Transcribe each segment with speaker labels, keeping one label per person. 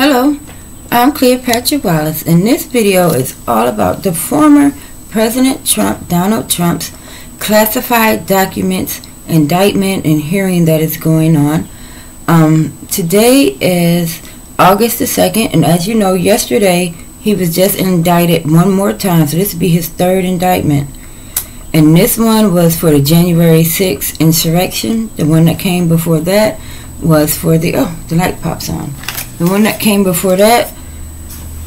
Speaker 1: Hello, I'm Cleopatra Wallace, and this video is all about the former President Donald Trump's classified documents, indictment, and hearing that is going on. Today is August the 2nd, and as you know, yesterday he was just indicted one more time, so this will be his third indictment. And this one was for the January 6th insurrection. The one that came before that was for the light pops on. The one that came before that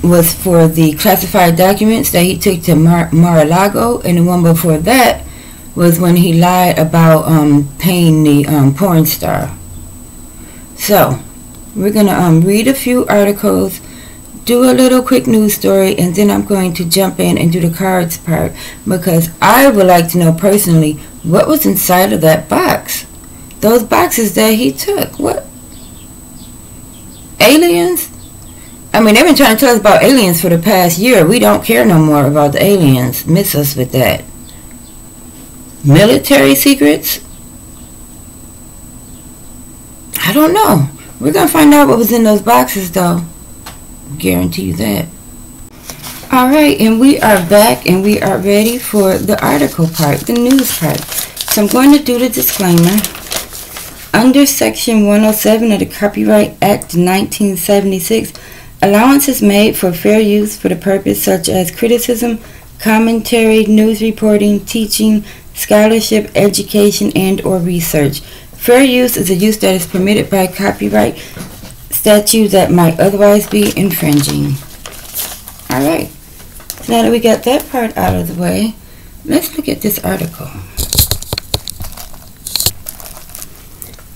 Speaker 1: was for the classified documents that he took to Mar-a-Lago, and the one before that was when he lied about paying the porn star. So we're gonna read a few articles, do a little quick news story, and then I'm going to jump in and do the cards part, because I would like to know personally what was inside of that box. Those boxes that he took. What? Aliens? I mean, they've been trying to tell us about aliens for the past year. We don't care no more about the aliens. Miss us with that. Military secrets? I don't know. We're going to find out what was in those boxes, though. Guarantee you that. Alright, and we are back, and we are ready for the article part, the news part. So I'm going to do the disclaimer. Under Section 107 of the Copyright Act 1976, allowance is made for fair use for the purpose such as criticism, commentary, news reporting, teaching, scholarship, education, and or research. Fair use is a use that is permitted by copyright statute that might otherwise be infringing. Alright, so now that we got that part out of the way, let's look at this article.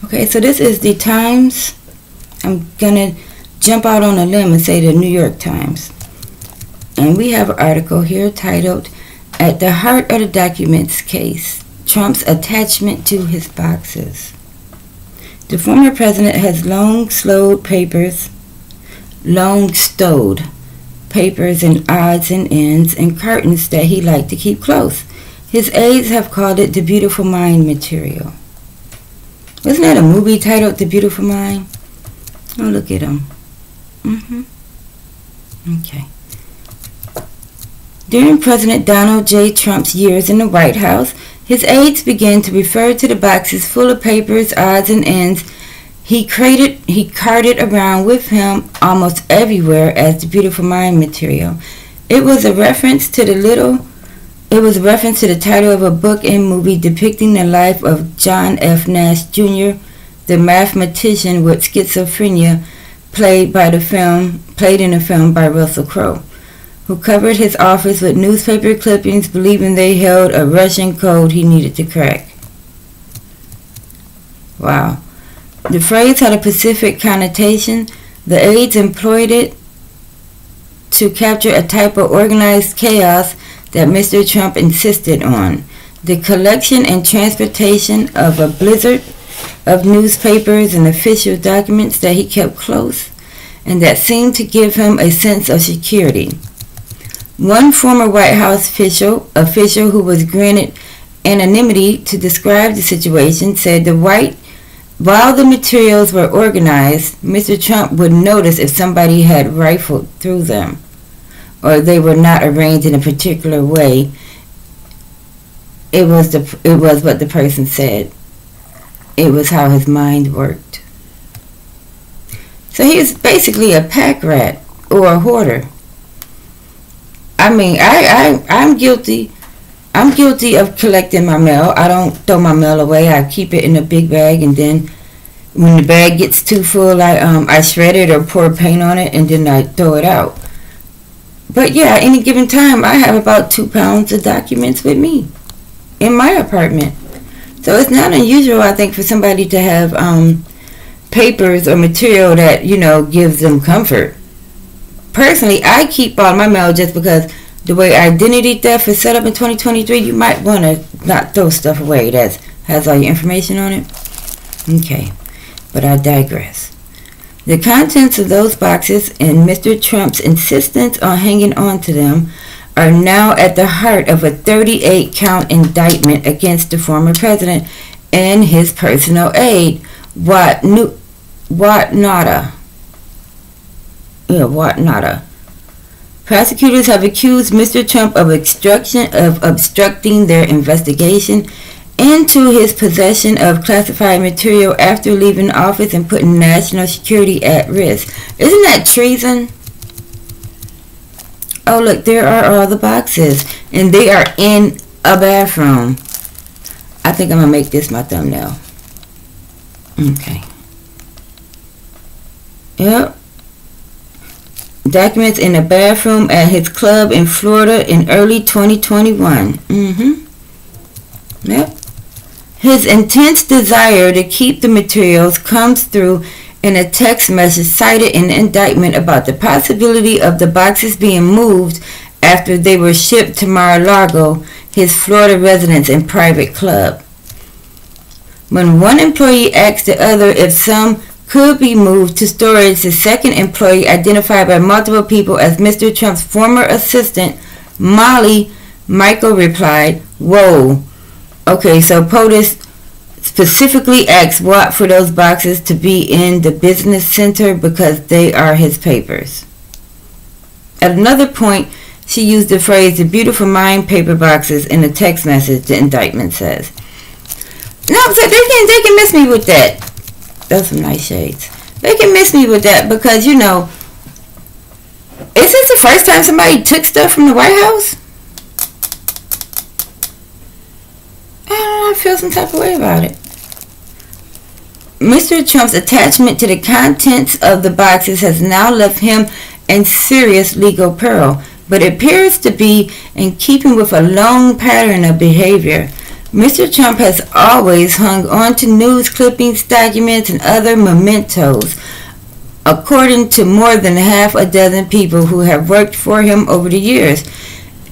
Speaker 1: Okay, so this is the Times. I'm gonna jump out on a limb and say the New York Times. And we have an article here titled, "At the Heart of the Documents Case, Trump's Attachment to His Boxes." The former president has long stowed papers and odds and ends and curtains that he liked to keep close. His aides have called it the Beautiful Mind material. Wasn't that a movie titled The Beautiful Mind? Oh, look at him. Okay. During President Donald J. Trump's years in the White House, his aides began to refer to the boxes full of papers, odds, and ends he carted around with him almost everywhere as the Beautiful Mind material. It was a reference to the title of a book and movie depicting the life of John F. Nash Jr., the mathematician with schizophrenia, played in a film by Russell Crowe, who covered his office with newspaper clippings believing they held a Russian code he needed to crack. Wow. The phrase had a specific connotation. The aides employed it to capture a type of organized chaos that Mr. Trump insisted on. The collection and transportation of a blizzard of newspapers and official documents that he kept close and that seemed to give him a sense of security. One former White House official who was granted anonymity to describe the situation said while the materials were organized, Mr. Trump would notice if somebody had rifled through them or they were not arranged in a particular way. It was what the person said. It was how his mind worked. So he is basically a pack rat or a hoarder. I mean, I'm guilty. I'm guilty of collecting my mail. I don't throw my mail away. I keep it in a big bag, and then when the bag gets too full, I shred it or pour paint on it, and then I throw it out. But yeah, at any given time, I have about 2 pounds of documents with me in my apartment. So it's not unusual, I think, for somebody to have papers or material that, gives them comfort. Personally, I keep all my mail just because the way identity theft is set up in 2023, you might want to not throw stuff away that has all your information on it. Okay, but I digress. The contents of those boxes and Mr. Trump's insistence on hanging on to them are now at the heart of a 38-count indictment against the former president and his personal aide, Wat Nada. what nada. Prosecutors have accused Mr. Trump of obstructing their investigation into his possession of classified material after leaving office and putting national security at risk. Isn't that treason? Oh, look, there are all the boxes, and they are in a bathroom. I think I'm going to make this my thumbnail. Okay. Yep. Documents in a bathroom at his club in Florida in early 2021. Yep. His intense desire to keep the materials comes through in a text message cited in the indictment about the possibility of the boxes being moved after they were shipped to Mar-a-Lago, his Florida residence and private club. When one employee asked the other if some could be moved to storage, the second employee, identified by multiple people as Mr. Trump's former assistant, Molly Michael, replied, "Whoa. Okay, so POTUS specifically asked Watt for those boxes to be in the business center because they are his papers." At another point, she used the phrase, "the beautiful mind paper boxes," in a text message, the indictment says. No, so they can miss me with that. Those some nice shades. They can miss me with that because, is this the first time somebody took stuff from the White House? I don't know, I feel some type of way about it. Mr. Trump's attachment to the contents of the boxes has now left him in serious legal peril, but it appears to be in keeping with a long pattern of behavior. Mr. Trump has always hung on to news clippings, documents, and other mementos, according to more than half a dozen people who have worked for him over the years,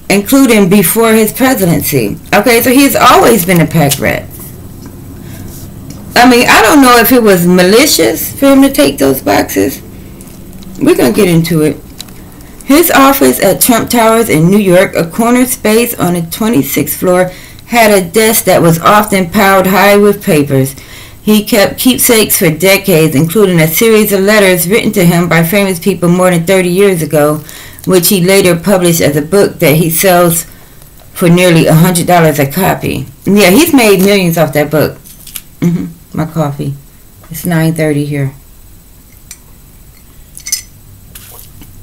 Speaker 1: including before his presidency. Okay, so he's always been a pack rat. I mean, I don't know if it was malicious for him to take those boxes. We're going to get into it. His office at Trump Towers in New York, a corner space on the 26th floor, had a desk that was often piled high with papers. He kept keepsakes for decades, including a series of letters written to him by famous people more than 30 years ago, which he later published as a book that he sells for nearly $100 a copy. Yeah, he's made millions off that book. My coffee. It's 9:30 here.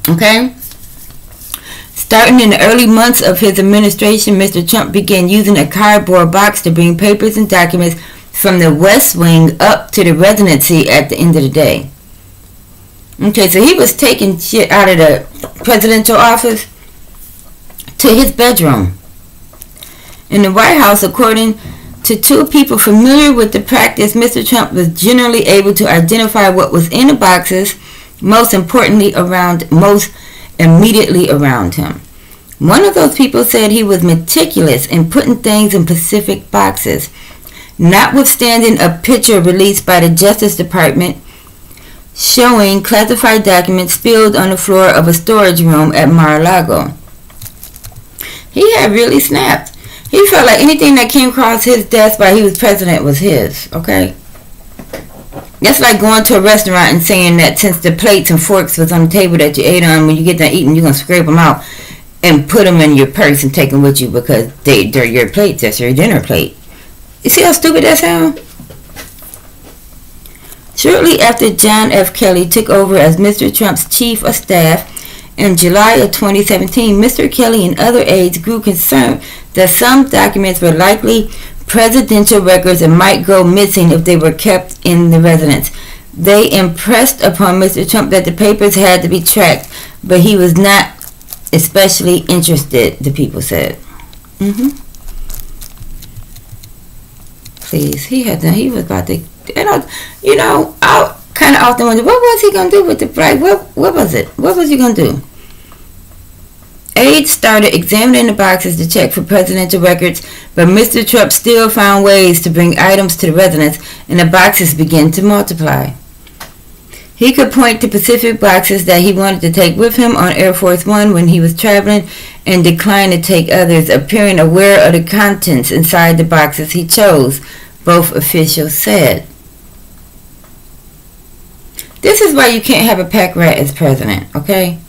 Speaker 1: Okay? Starting in the early months of his administration, Mr. Trump began using a cardboard box to bring papers and documents from the West Wing up to the residency at the end of the day. Okay, so he was taking shit out of the presidential office to his bedroom. In the White House, according to two people familiar with the practice, Mr. Trump was generally able to identify what was in the boxes, most immediately around him. One of those people said he was meticulous in putting things in specific boxes, notwithstanding a picture released by the Justice Department showing classified documents spilled on the floor of a storage room at Mar-a-Lago. He had really snapped. He felt like anything that came across his desk while he was president was his, okay? That's like going to a restaurant and saying that since the plates and forks was on the table that you ate on, when you get done eating, you're going to scrape them out and put them in your purse and take them with you because they're your plates. That's your dinner plate. You see how stupid that sounds? Shortly after John F. Kelly took over as Mr. Trump's chief of staff in July of 2017, Mr. Kelly and other aides grew concerned that some documents were likely presidential records and might go missing if they were kept in the residence. They impressed upon Mr. Trump that the papers had to be tracked, but he was not especially interested, the people said. Please, he was about to, I kind of often wonder, what was he going to do with the flag? What was it? What was he going to do? Aides started examining the boxes to check for presidential records, but Mr. Trump still found ways to bring items to the residence, and the boxes began to multiply. He could point to specific boxes that he wanted to take with him on Air Force One when he was traveling, and declined to take others, appearing aware of the contents inside the boxes he chose, both officials said. This is why you can't have a pack rat as president, okay?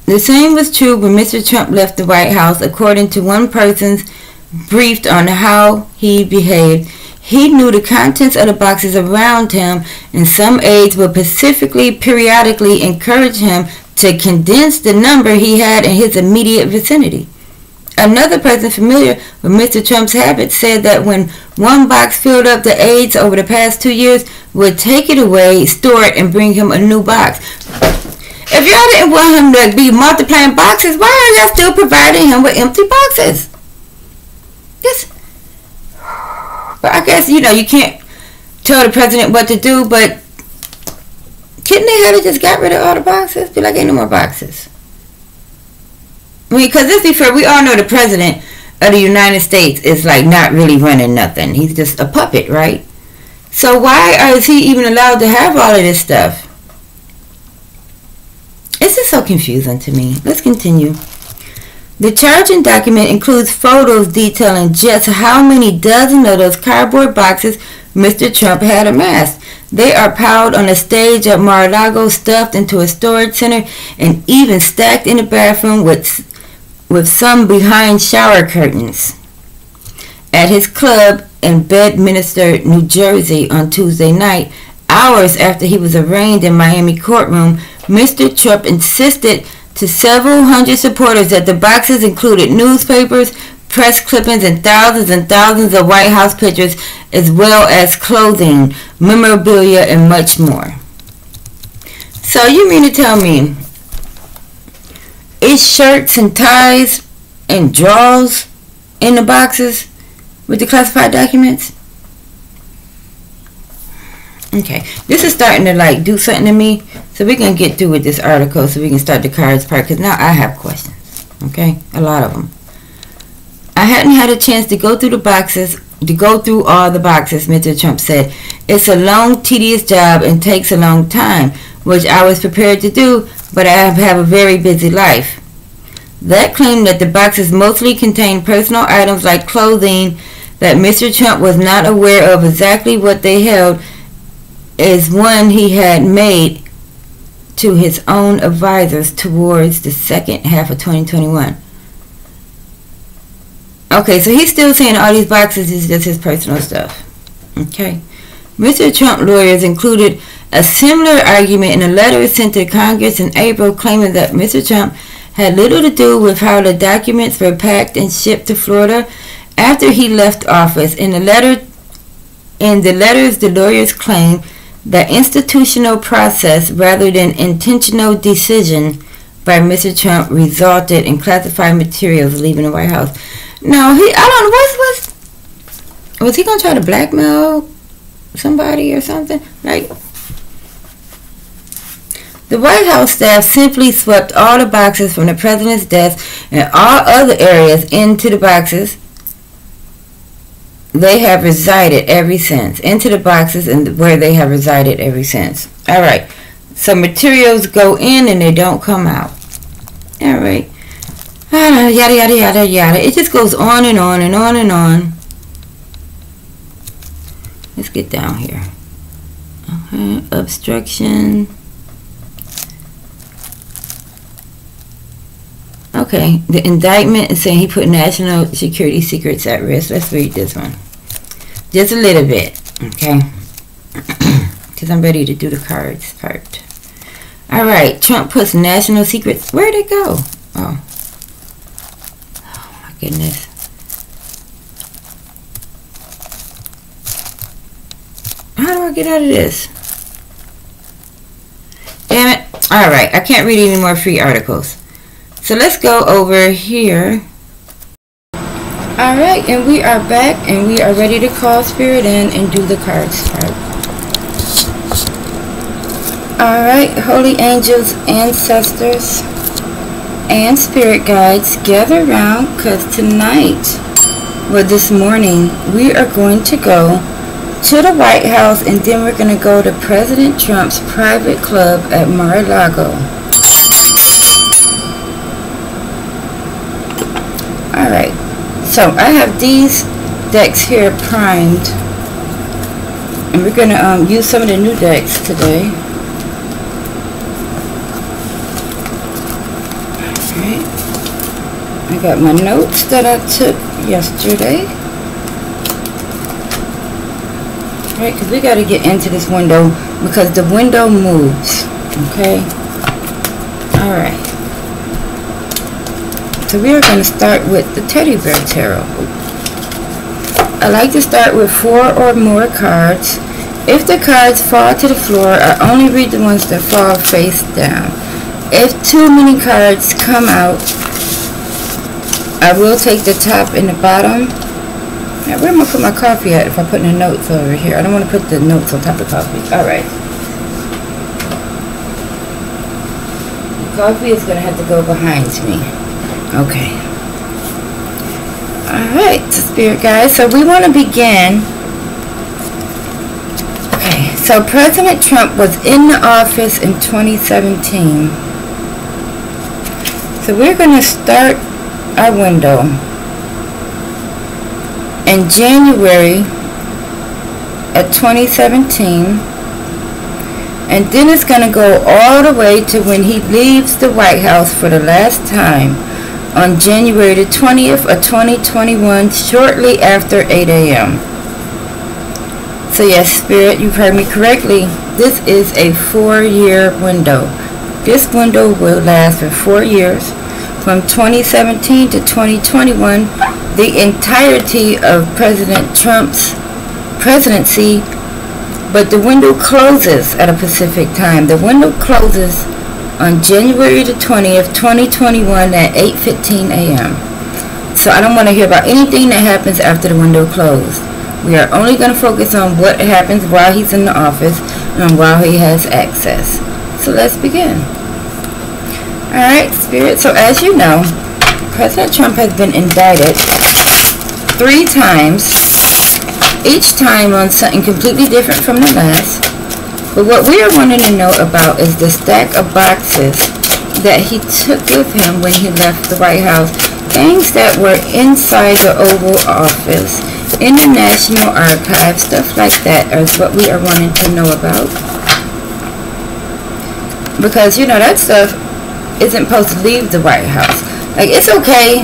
Speaker 1: The same was true when Mr. Trump left the White House. According to one person briefed on how he behaved, he knew the contents of the boxes around him, and some aides would periodically encourage him to condense the number he had in his immediate vicinity. Another person familiar with Mr. Trump's habits said that when one box filled up, the aides over the past 2 years would take it away, store it, and bring him a new box. If y'all didn't want him to be multiplying boxes, why are y'all still providing him with empty boxes? But I guess, you can't tell the president what to do, but couldn't they have just got rid of all the boxes? Be like, ain't no more boxes. I mean, because let's be fair, we all know the president of the United States is like not really running nothing. He's just a puppet, right? So why is he even allowed to have all of this stuff? This is so confusing to me. Let's continue. The charging document includes photos detailing just how many dozen of those cardboard boxes Mr. Trump had amassed. They are piled on a stage at Mar-a-Lago, stuffed into a storage center, and even stacked in the bathroom with some behind shower curtains. At his club in Bedminster, New Jersey on Tuesday night, hours after he was arraigned in Miami courtroom, Mr. Trump insisted to several hundred supporters that the boxes included newspapers, press clippings, and thousands of White House pictures, as well as clothing, memorabilia, and much more. So you mean to tell me it's shirts and ties and drawers in the boxes with the classified documents? Okay, this is starting to do something to me, so we're going to get through with this article so we can start the cards part, because now I have questions, okay, a lot of them. I hadn't had a chance to go through all the boxes, Mr. Trump said. It's a long, tedious job and takes a long time, which I was prepared to do, but I have a very busy life. That claim that the boxes mostly contained personal items like clothing that Mr. Trump was not aware of exactly what they held is one he had made to his own advisors towards the second half of 2021. Okay, so he's still saying all these boxes is just his personal stuff. Okay. Mr. Trump lawyers included a similar argument in a letter sent to Congress in April, claiming that Mr. Trump had little to do with how the documents were packed and shipped to Florida after he left office. In the letters, the lawyers claimed that institutional process rather than intentional decision by Mr. Trump resulted in classified materials leaving the White House. No, I don't know, was he gonna try to blackmail somebody or something? Like, the White House staff simply swept all the boxes from the president's desk and all other areas into the boxes. They have resided ever since. Into the boxes and where they have resided ever since. Alright. So materials go in and they don't come out. Alright. Yada, yada, yada, yada. It just goes on and on and on and on. Let's get down here. Obstruction. Okay, the indictment is saying he put national security secrets at risk. Let's read this one. Just a little bit, okay? Because I'm ready to do the cards part. Alright, Trump puts national secrets. Where'd it go? Oh my goodness. How do I get out of this? Damn it. Alright, I can't read any more free articles. So let's go over here. Alright, and we are back and we are ready to call spirit in and do the cards part. Alright, holy angels, ancestors, and spirit guides, gather around, because tonight, well this morning, we are going to go to the White House and then we're going to go to President Trump's private club at Mar-a-Lago. Alright, so I have these decks here primed And we're going to use some of the new decks today. Alright. I got my notes that I took yesterday. Alright, because we got to get into this window because the window moves. Okay? Alright. So we are going to start with the Teddy Bear Tarot. I like to start with 4 or more cards. If the cards fall to the floor, I only read the ones that fall face down. If too many cards come out, I will take the top and the bottom. Now, where am I put my coffee at if I put the notes over here? I don't want to put the notes on top of coffee. Alright. The coffee is going to have to go behind me. Okay. Alright, Spirit guys. So we want to begin. Okay. So President Trump was in the office in 2017. So we're going to start our window in January of 2017. And then it's going to go all the way to when he leaves the White House for the last time on January the 20th of 2021, shortly after 8 a.m. So yes, Spirit, you've heard me correctly. This is a 4-year window. This window will last for 4 years, from 2017 to 2021, the entirety of President Trump's presidency. But the window closes at a Pacific time. The window closes on January the 20th, 2021 at 8:15 a.m. So I don't want to hear about anything that happens after the window closed. We are only going to focus on what happens while he's in the office and while he has access. So let's begin. Alright, Spirit. So as you know, President Trump has been indicted 3 times. Each time on something completely different from the last. But what we are wanting to know about is the stack of boxes that he took with him when he left the White House. Things that were inside the Oval Office, in the National Archives, stuff like that is what we are wanting to know about. Because, you know, that stuff isn't supposed to leave the White House. Like, it's okay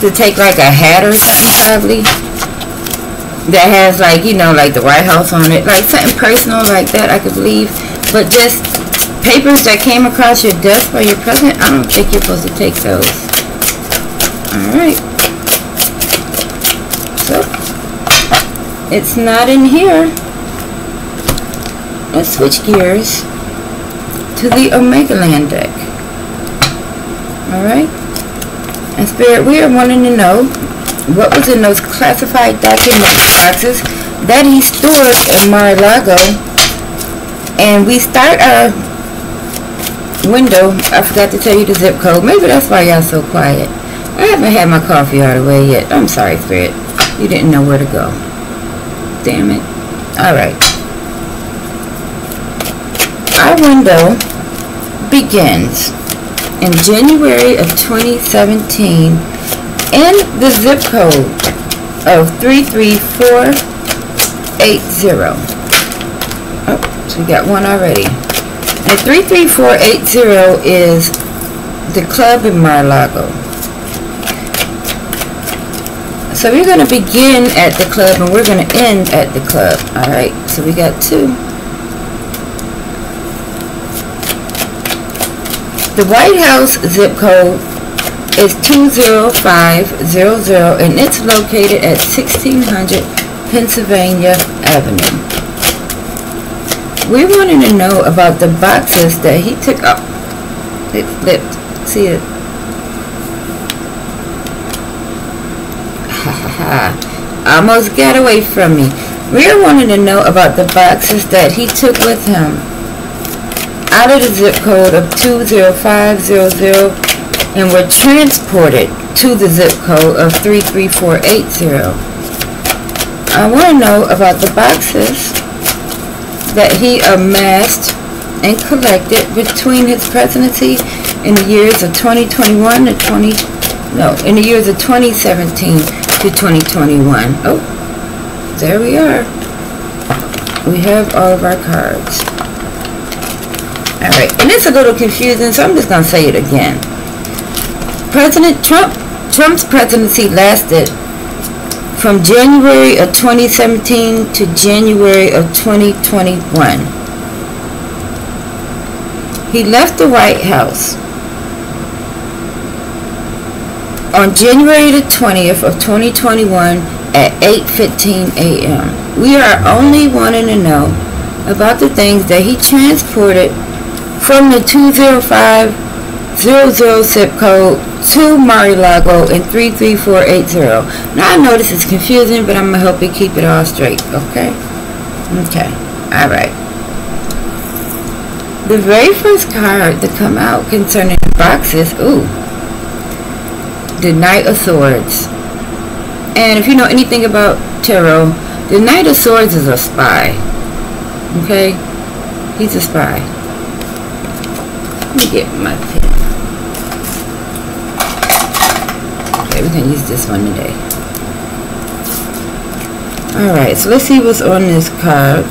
Speaker 1: to take like a hat or something probably that has like, you know, like the White House on it, like something personal like that I could believe. But just papers that came across your desk by your president, I don't think you're supposed to take those. Alright. So it's not in here. Let's switch gears to the Omega Land deck. Alright. And Spirit, we are wanting to know what was in those classified document boxes that he stored in Mar-a-Lago. And we start our window. I forgot to tell you the zip code. Maybe that's why y'all so quiet. I haven't had my coffee all the way yet. I'm sorry, Spirit. You didn't know where to go. Damn it. Alright. Our window begins in January of 2017 in the zip code of 33480. Oh, so we got one already. And 33480 is the club in Mar-a-Lago. So we're going to begin at the club and we're going to end at the club. Alright, so we got 2. The White House zip code is 20500 and it's located at 1600 Pennsylvania Avenue. We wanted to know about the boxes that he took up. It flipped. See it? Ha ha ha. Almost got away from me. We are wanting to know about the boxes that he took with him out of the zip code of 20500 and were transported to the zip code of 33480. I want to know about the boxes that he amassed and collected between his presidency in the years of 2021 to in the years of 2017 to 2021. Oh, there we are. We have all of our cards. Alright, and it's a little confusing, so I'm just going to say it again. Trump's presidency lasted from January of 2017 to January of 2021. He left the White House on January the 20th of 2021 at 8:15 a.m. We are only wanting to know about the things that he transported from the 20500 zip code to Mar-a-Lago in 33480. Now I know this is confusing, but I'm going to help you keep it all straight, okay? Okay, alright. The very first card to come out concerning the boxes, the Knight of Swords. And if you know anything about tarot, the Knight of Swords is a spy. Okay? He's a spy. Let me get my pen. Okay, we're going to use this one today. Alright, so let's see what's on this card.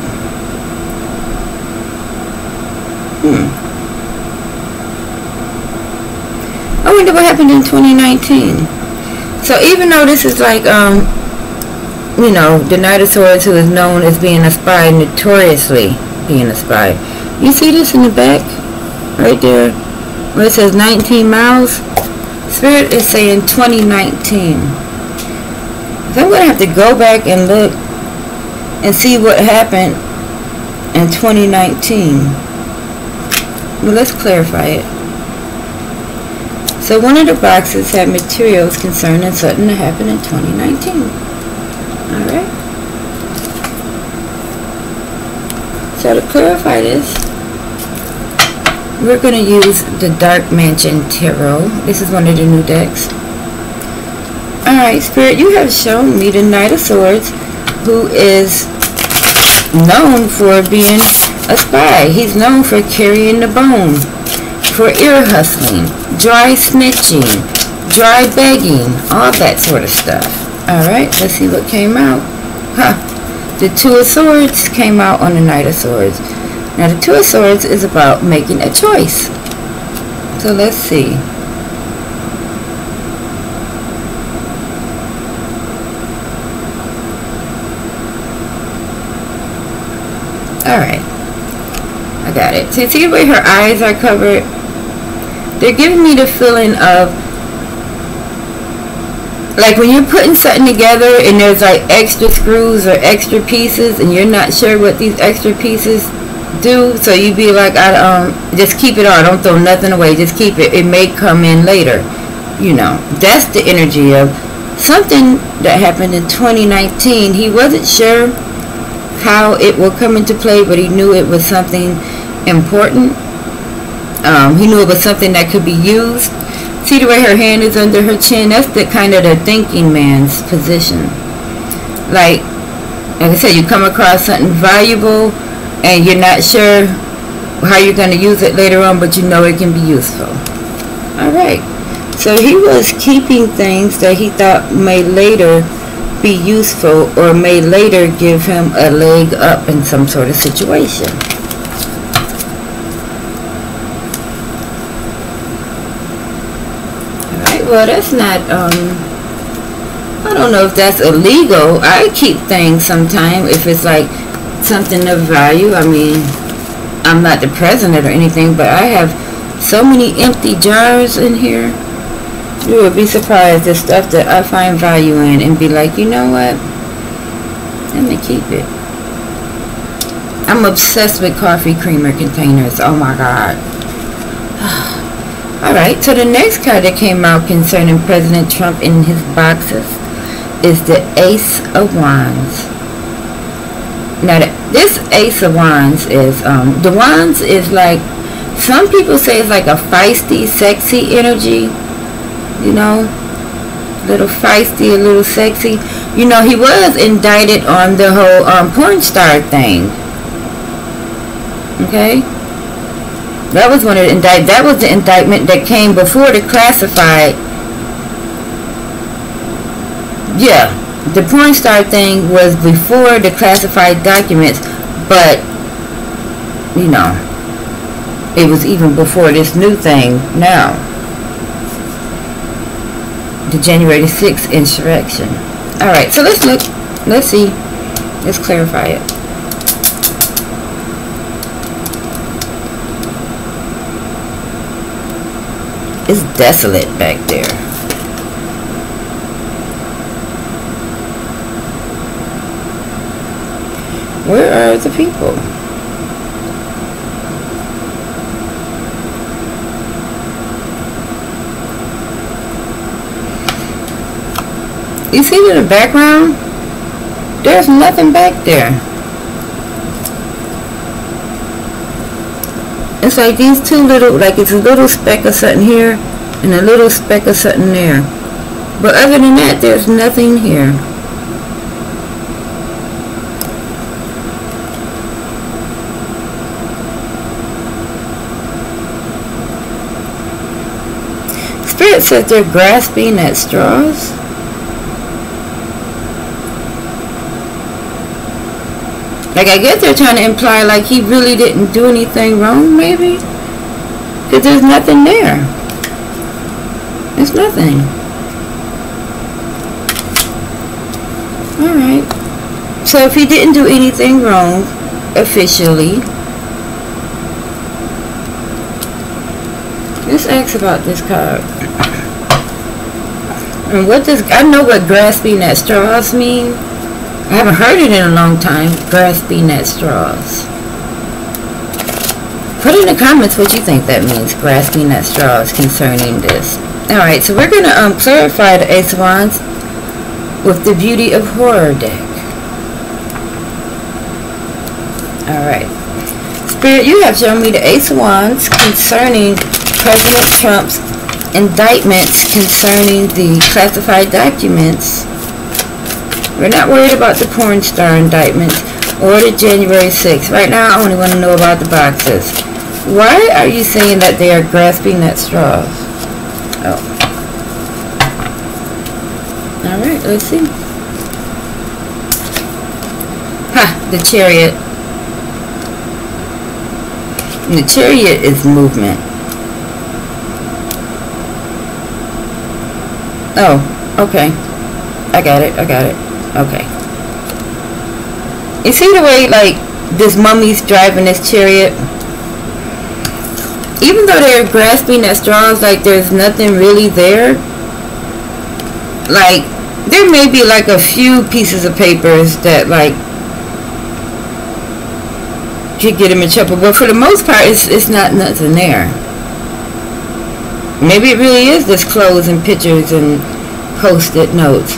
Speaker 1: I wonder what happened in 2019. So even though this is like, you know, the Knight of Swords, who is known as being a spy, notoriously being a spy. You see this in the back? Right there, where it says 19 miles. Spirit is saying 2019. So I'm going to have to go back and look and see what happened in 2019. Well, let's clarify it. So one of the boxes had materials concerning something that happened in 2019. Alright. So to clarify this, we're going to use the Dark Mansion Tarot. This is one of the new decks. Alright, Spirit, you have shown me the Knight of Swords, who is known for being a spy. He's known for carrying the bone, for ear hustling, dry snitching, dry begging, all that sort of stuff. Alright, let's see what came out. The Two of Swords came out on the Knight of Swords. Now the Two of Swords is about making a choice. So let's see. Alright. I got it. So you see the way her eyes are covered? They're giving me the feeling of like when you're putting something together and there's like extra screws or extra pieces and you're not sure what these extra pieces do, so you be like, just keep it on, don't throw nothing away, just keep it, it may come in later. You know, that's the energy of something that happened in 2019. He wasn't sure how it will come into play, but he knew it was something important. He knew it was something that could be used. See the way her hand is under her chin? That's the kind of the thinking man's position. Like I said, you come across something valuable and you're not sure how you're going to use it later on, but you know it can be useful. Alright, so he was keeping things that he thought may later be useful or may later give him a leg up in some sort of situation. Alright, well that's not, I don't know if that's illegal. I keep things sometimes if it's like something of value. I mean, I'm not the president or anything, but I have so many empty jars in here. You would be surprised at stuff that I find value in and be like, you know what, let me keep it. I'm obsessed with coffee creamer containers. Oh my god. Alright, so the next card that came out concerning President Trump in his boxes is the Ace of Wands. Now this Ace of Wands is, the Wands is like, some people say it's like a feisty, sexy energy. You know, a little feisty, a little sexy. You know, he was indicted on the whole porn star thing. Okay? That was one of the that was the indictment that came before the classified. Yeah, the porn star thing was before the classified documents, But, you know, it was even before this new thing now. The January 6th insurrection. Alright, so let's look. Let's see. Let's clarify it. It's desolate back there. Where are the people? You see in the background? There's nothing back there. It's like these two little, like it's a little speck of something here and a little speck of something there. But other than that, there's nothing here. Spirit says they're grasping at straws. Like, I guess they're trying to imply like he really didn't do anything wrong, maybe? Because there's nothing there. There's nothing. Alright. So if he didn't do anything wrong, officially, let's ask about this card. And what does, I know what grasping at straws mean. I haven't heard it in a long time, grasping at straws. Put in the comments what you think that means, grasping at straws, concerning this. Alright, so we're going to clarify the Ace of Wands with the Beauty of Horror deck. Alright. Spirit, you have shown me the Ace of Wands concerning President Trump's indictments concerning the classified documents. We're not worried about the porn star indictments or the January 6th. Right now, I only want to know about the boxes. Why are you saying that they are grasping at straws? Oh. Alright, let's see. Ha! The Chariot. And the Chariot is movement. Oh, okay. I got it, I got it. Okay. You see the way, like, this mummy's driving this chariot? Even though they're grasping at straws, like, there's nothing really there. Like, there may be, like, a few pieces of papers that, like, could get him in trouble. But for the most part, it's not nothing there. Maybe it really is just clothes and pictures and post-it notes.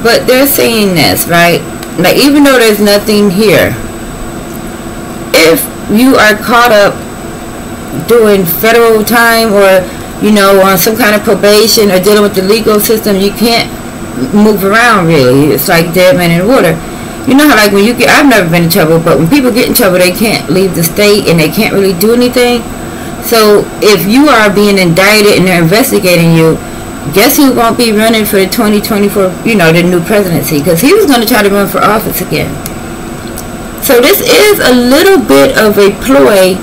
Speaker 1: But they're saying this, right? Like, even though there's nothing here, if you are caught up doing federal time or, you know, on some kind of probation or dealing with the legal system, you can't move around really. It's like dead man in the water. You know how, like, when you get, I've never been in trouble, but when people get in trouble, they can't leave the state and they can't really do anything. So if you are being indicted and they're investigating you, guess who won't be running for the 2024, you know, the new presidency? Because he was going to try to run for office again. So this is a little bit of a ploy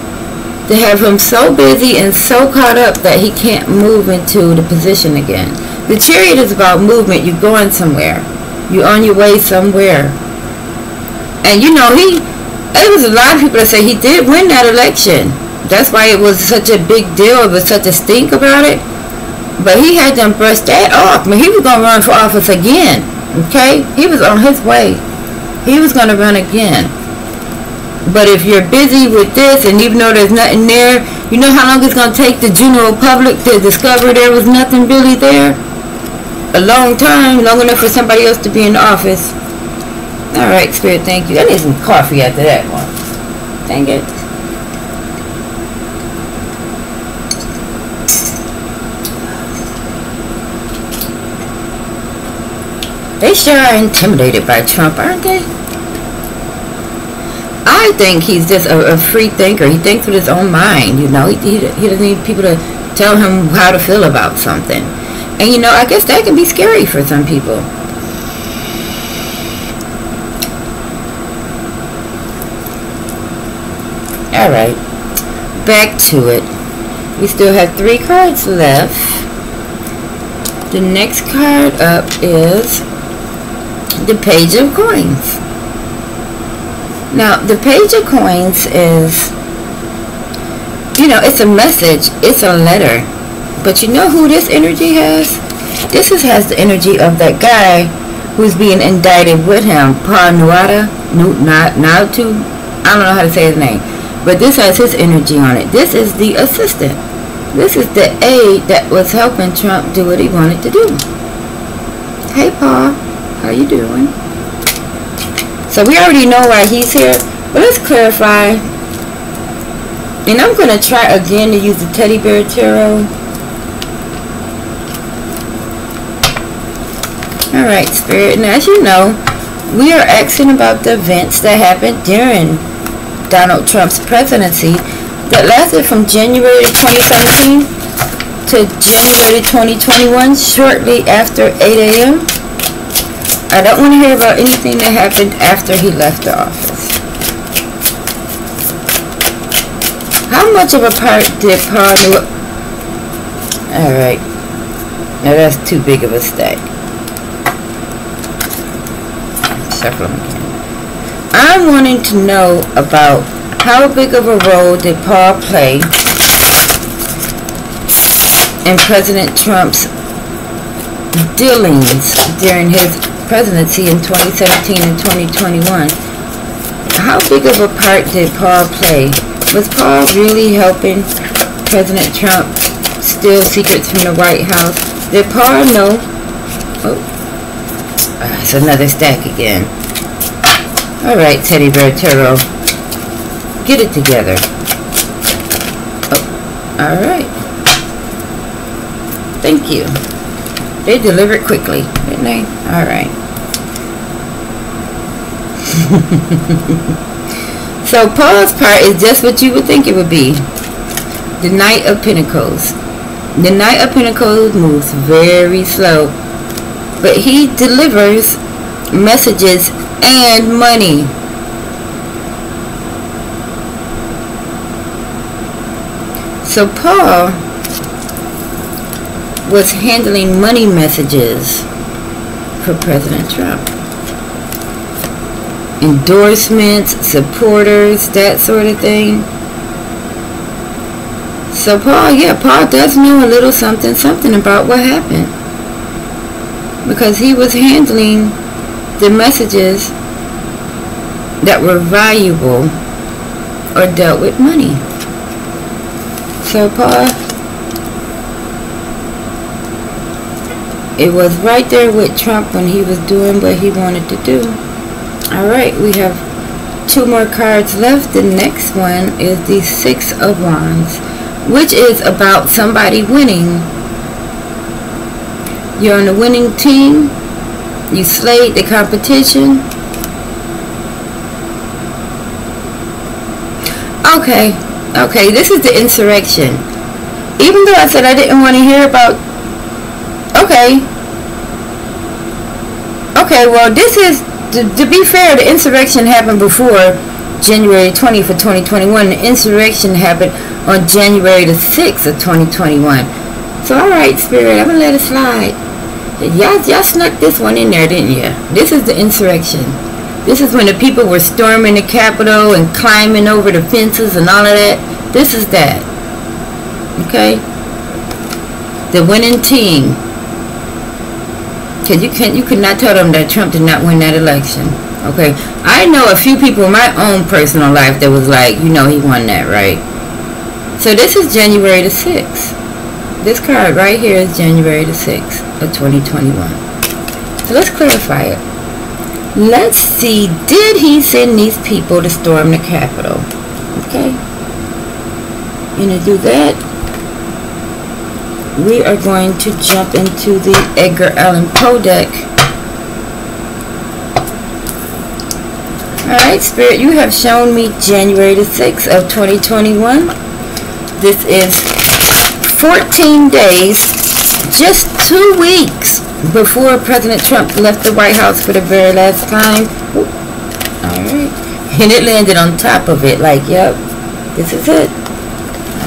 Speaker 1: to have him so busy and so caught up that he can't move into the position again. The Chariot is about movement. You're going somewhere. You're on your way somewhere. And, you know, there was a lot of people that say he did win that election. That's why it was such a big deal. It was such a stink about it. But he had them brush that off. I mean, he was going to run for office again. Okay? He was on his way. He was going to run again. But if you're busy with this, and even though there's nothing there, you know how long it's going to take the general public to discover there was nothing really there? A long time. Long enough for somebody else to be in the office. Alright, Spirit, thank you. I need some coffee after that one. Dang it. They sure are intimidated by Trump, aren't they? I think he's just a free thinker. He thinks with his own mind, you know. He doesn't need people to tell him how to feel about something. And, you know, I guess that can be scary for some people. Alright, back to it. We still have 3 cards left. The next card up is the Page of Coins. Now, the Page of Coins is, it's a message. It's a letter. But you know who this energy has? This has the energy of that guy who's being indicted with him. Paul Nuada. Nautu. I don't know how to say his name. But this has his energy on it. This is the assistant. This is the aide that was helping Trump do what he wanted to do. Hey, Paul. How you doing? So we already know why he's here. But let's clarify. And I'm going to try again to use the Teddy Bear Tarot. Alright, Spirit. Now, as you know, we are asking about the events that happened during Donald Trump's presidency that lasted from January 2017 to January 2021, shortly after 8 a.m. I don't want to hear about anything that happened after he left the office. How much of a part did Paul do? Alright. Now that's too big of a stack. Shuffle them again. I'm wanting to know about how big of a role did Paul play in President Trump's dealings during his presidency in 2017 and 2021. How big of a part did Paul play? Was Paul really helping President Trump steal secrets from the White House? Did Paul know? Oh, it's another stack again. Alright, Teddy Bear Tarot. Get it together. Oh, alright. Thank you. They delivered quickly, didn't they? Alright. So Paul's part is just what you would think it would be. The Knight of Pentacles. The Knight of Pentacles moves very slow, but he delivers messages and money. So Paul was handling money messages for President Trump. Endorsements, supporters, that sort of thing. So Paul does know a little something about what happened. Because he was handling the messages that were valuable or dealt with money. So Paul, it was right there with Trump when he was doing what he wanted to do. Alright, we have 2 more cards left. The next one is the 6 of Wands, which is about somebody winning. You're on the winning team. You slayed the competition. Okay, this is the insurrection. Even though I said I didn't want to hear about... Okay, well, this is... To be fair, the insurrection happened before January 20th of 2021. The insurrection happened on January the 6th of 2021. So, alright, Spirit, I'm going to let it slide. Y'all snuck this one in there, didn't you? This is the insurrection. This is when the people were storming the Capitol and climbing over the fences and all of that. This is that. Okay? The winning team. Because you could not tell them that Trump did not win that election. Okay? I know a few people in my own personal life that was like, he won that, right? So this is January the 6th. This card right here is January the 6th of 2021. So let's clarify it. Let's see, did he send these people to storm the Capitol? Okay. And to do that, we are going to jump into the Edgar Allan Poe deck. Alright, Spirit, you have shown me January the 6th of 2021. This is 14 days, just 2 weeks before President Trump left the White House for the very last time. Alright. And it landed on top of it, like, yep. This is it.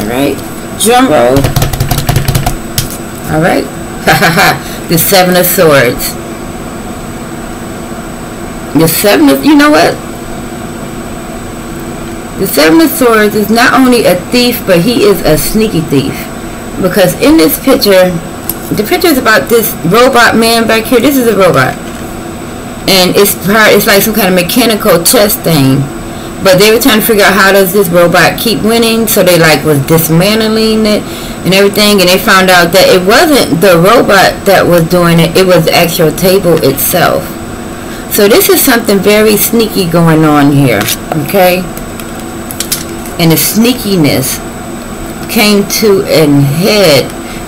Speaker 1: Alright. Drum roll. Alright. The Seven of Swords. The Seven of... You know what? The Seven of Swords is not only a thief, but he is a sneaky thief. Because in this picture, the picture is about this robot man back here. This is a robot. And it's like some kind of mechanical chess thing. But they were trying to figure out how does this robot keep winning. So they like was dismantling it and everything. And they found out that it wasn't the robot that was doing it. It was the actual table itself. So this is something very sneaky going on here. Okay. And the sneakiness came to an head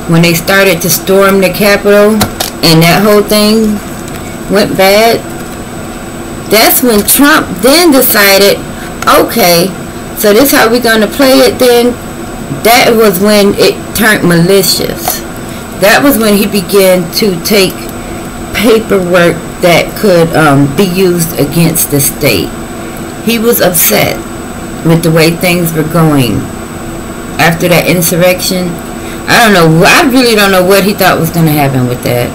Speaker 1: when they started to storm the Capitol. And that whole thing went bad. That's when Trump then decided, okay, so this how we're going to play it then. That was when it turned malicious. That was when he began to take paperwork that could be used against the state. He was upset with the way things were going after that insurrection. I don't know. I really don't know what he thought was going to happen with that.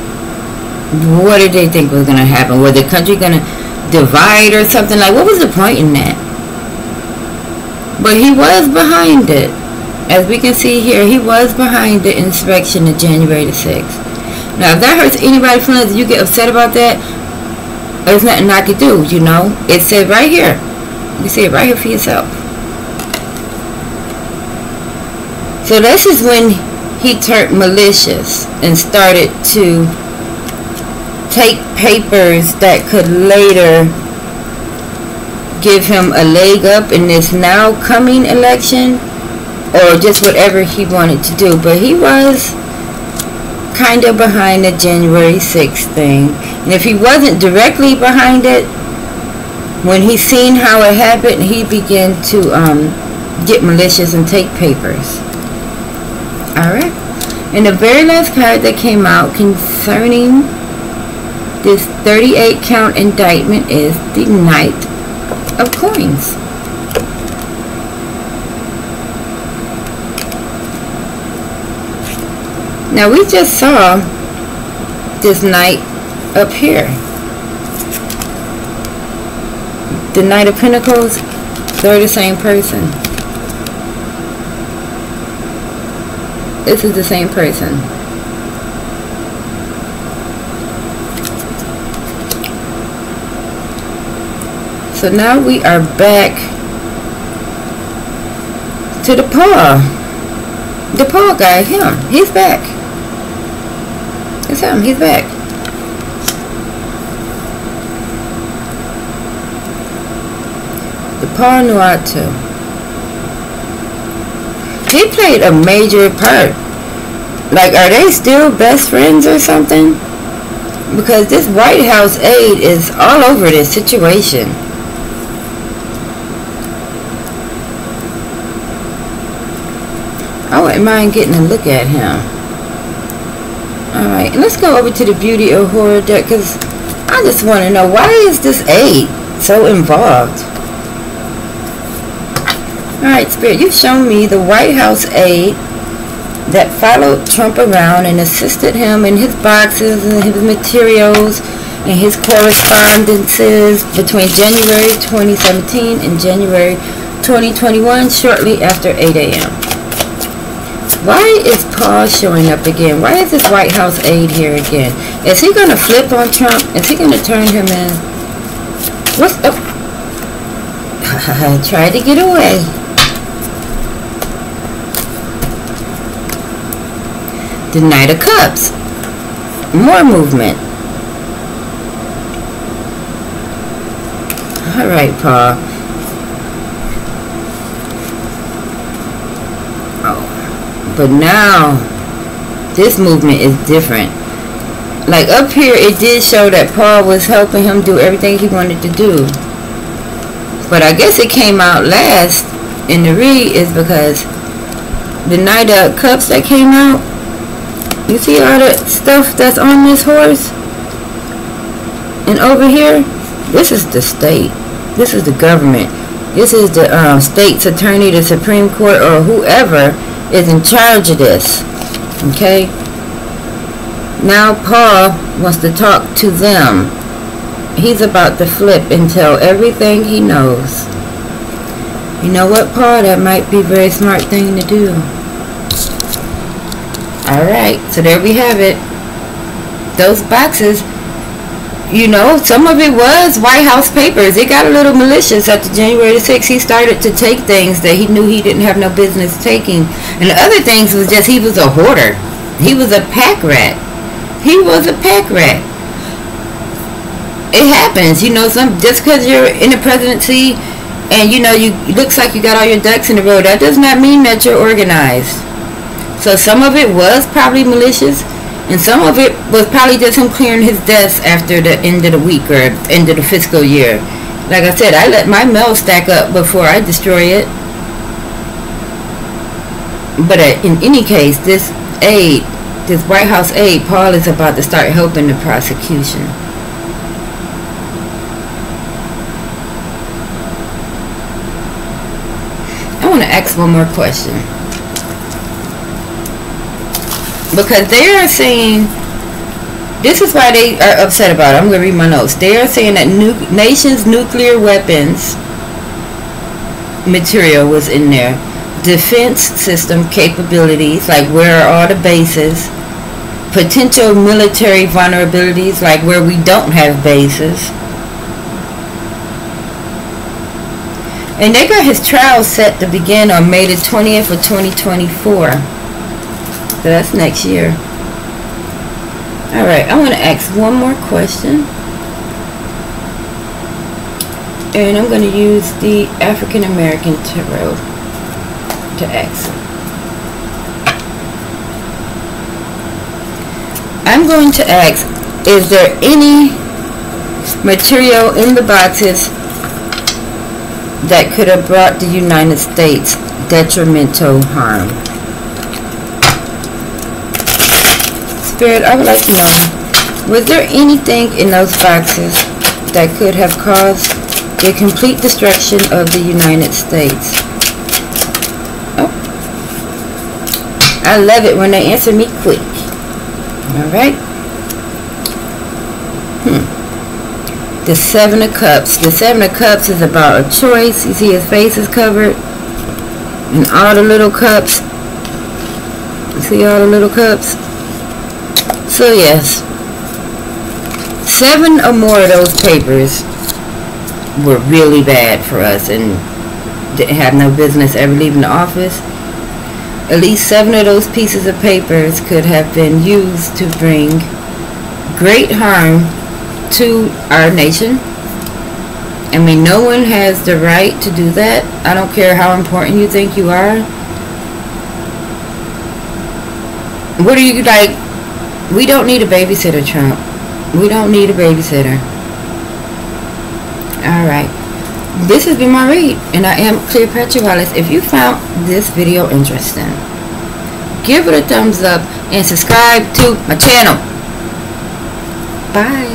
Speaker 1: What did they think was going to happen? Was the country going to divide or something? Like, what was the point in that? But he was behind it. As we can see here, he was behind the insurrection of January the 6th. Now, if that hurts anybody's feelings, you get upset about that, there's nothing I could do, you know. It said right here. You see it right here for yourself. So this is when he turned malicious and started to take papers that could later give him a leg up in this now coming election, or just whatever he wanted to do. But he was kind of behind the January 6th thing. And if he wasn't directly behind it, when he seen how it happened, he began to get malicious and take papers. Alright. And the very last card that came out concerning this 38 count indictment is the Knight of Coins. Now we just saw this Knight up here. The Knight of Pentacles, they're the same person. This is the same person. So now we are back to the paw. The paw guy, him. He's back. It's him. He's back. The paw Nuatu. He played a major part. Like, are they still best friends or something? Because this White House aide is all over this situation. I wouldn't mind getting a look at him. Alright, let's go over to the Beauty of Horror deck, because I just want to know, why is this aide so involved? Alright, Spirit, you've shown me the White House aide that followed Trump around and assisted him in his boxes and his materials and his correspondences between January 2017 and January 2021, shortly after 8 a.m. Why is Paul showing up again? Why is this White House aide here again? Is he going to flip on Trump? Is he going to turn him in? What's up? Tried to get away. The Knight of Cups. More movement. Alright, Paul. Oh. But now, this movement is different. Like up here, it did show that Paul was helping him do everything he wanted to do. But I guess it came out last in the read is because the Knight of Cups that came out, you see all the stuff that's on this horse? And over here, this is the state. This is the government. This is the state's attorney, the Supreme Court, or whoever is in charge of this. Okay? Now Paul wants to talk to them. He's about to flip and tell everything he knows. You know what, Paul? That might be a very smart thing to do. Alright, so there we have it. Those boxes, you know, some of it was White House papers. It got a little malicious after January the 6th. He started to take things that he knew he didn't have no business taking. And the other things was just he was a hoarder. He was a pack rat. He was a pack rat. It happens, you know, just because you're in the presidency and, you know, it looks like you got all your ducks in a row, that does not mean that you're organized. So some of it was probably malicious, and some of it was probably just him clearing his desk after the end of the week or end of the fiscal year. Like I said, I let my mail stack up before I destroy it. But in any case, this White House aide, Paul, is about to start helping the prosecution. I want to ask one more question. Because they are saying, this is why they are upset about it. I'm going to read my notes. They are saying that nation's nuclear weapons material was in there. Defense system capabilities, like where are all the bases. Potential military vulnerabilities, like where we don't have bases. And they got his trial set to begin on May the 20th of 2024. So that's next year. Alright, I want to ask one more question. And I'm going to use the African American tarot to ask. I'm going to ask, is there any material in the boxes that could have brought the United States detrimental harm? Spirit, I would like to know, was there anything in those boxes that could have caused the complete destruction of the United States? Oh, I love it when they answer me quick. Alright. The Seven of Cups. The Seven of Cups is about a choice. You see his face is covered. And all the little cups. You see all the little cups? So yes. 7 or more of those papers were really bad for us and didn't have no business ever leaving the office. At least 7 of those pieces of papers could have been used to bring great harm to our nation. I mean, no one has the right to do that. I don't care how important you think you are. What are you like? We don't need a babysitter, Trump. We don't need a babysitter. Alright. This has been my read, and I am Cleopatra Wallace. If you found this video interesting, give it a thumbs up and subscribe to my channel. Bye.